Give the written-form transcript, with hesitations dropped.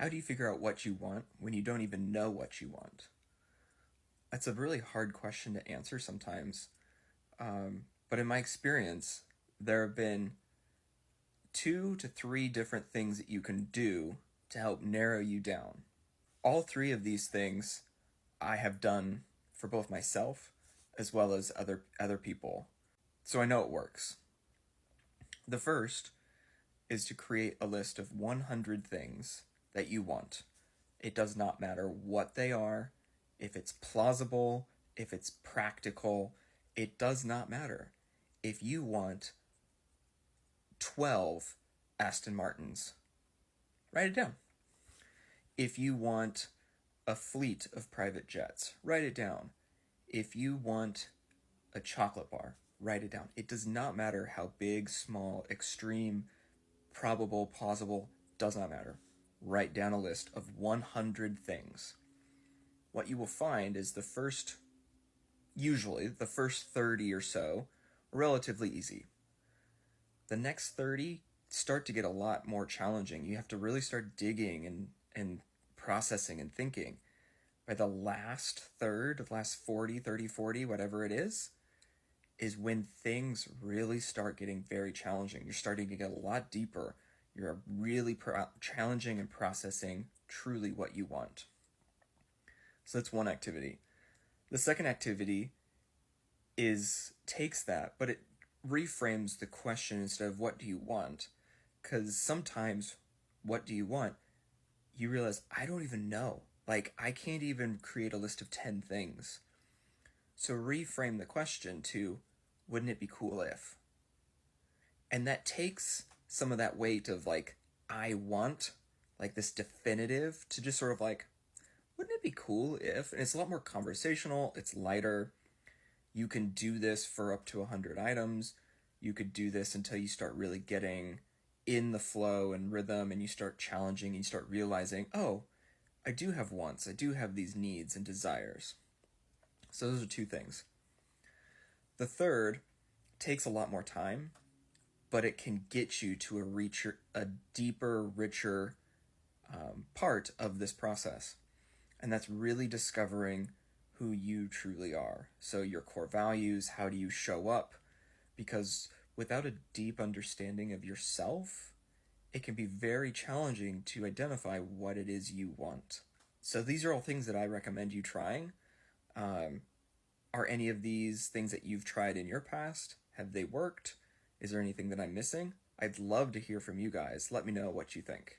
How do you figure out what you want when you don't even know what you want? That's a really hard question to answer sometimes. But in my experience, there have been 2 to 3 different things that you can do to help narrow you down. All 3 of these things I have done for both myself as well as other people. So I know it works. The first is to create a list of 100 things that you want. It does not matter what they are, if it's plausible, if it's practical, it does not matter. If you want 12 Aston Martins, write it down. If you want a fleet of private jets, write it down. If you want a chocolate bar, write it down. It does not matter how big, small, extreme, probable, plausible, does not matter. Write down a list of 100 things. What you will find is usually the first 30 or so, are relatively easy. The next 30 start to get a lot more challenging. You have to really start digging and processing and thinking. By the last third, the last 40, 30, 40, whatever it is when things really start getting very challenging. You're starting to get a lot deeper. You're really challenging and processing truly what you want. So that's one activity. The second activity takes that, but it reframes the question instead of what do you want? Because sometimes what do you want, you realize I don't even know. Like, I can't even create a list of 10 things. So reframe the question to, wouldn't it be cool if? And that takes some of that weight of like, I want, like this definitive, to just sort of like, wouldn't it be cool if? And it's a lot more conversational, it's lighter. You can do this for up to 100 items. You could do this until you start really getting in the flow and rhythm, and you start challenging, and you start realizing, oh, I do have wants, I do have these needs and desires. So those are 2 things. The third takes a lot more time, but it can get you to a deeper, richer part of this process. And that's really discovering who you truly are. So your core values, how do you show up? Because without a deep understanding of yourself, it can be very challenging to identify what it is you want. So these are all things that I recommend you trying. Are any of these things that you've tried in your past? Have they worked? Is there anything that I'm missing? I'd love to hear from you guys. Let me know what you think.